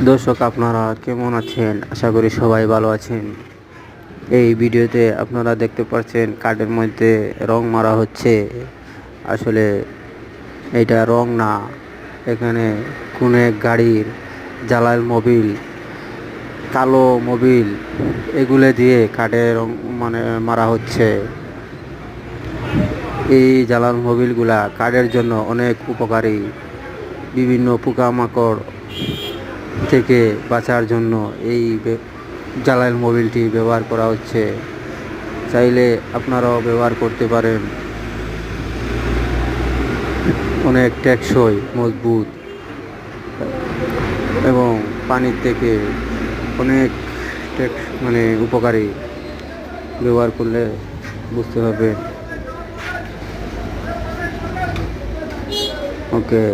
দর্শক, আপনারা কেমন আছেন? আশা করি সবাই ভালো আছেন। এই ভিডিওতে আপনারা দেখতে পাচ্ছেন কার্ডের মধ্যে রং মারা হচ্ছে। আসলে এটা রং না, এখানে কোনো এক গাড়ির জ্বালাল মোবিল, কালো মোবিল, এগুলো দিয়ে কার্ডে রং মারা হচ্ছে। এই জ্বালাল মোবিলগুলা কার্ডের জন্য অনেক উপকারী। বিভিন্ন পোকামাকড় থেকে বাঁচার জন্য এই জ্বালাল মোবিলটি ব্যবহার করা হচ্ছে। চাইলে আপনারাও ব্যবহার করতে পারেন। অনেক টেকসই, মজবুত এবং পানির থেকে অনেক উপকারী। ব্যবহার করলে বুঝতে হবে। ওকে।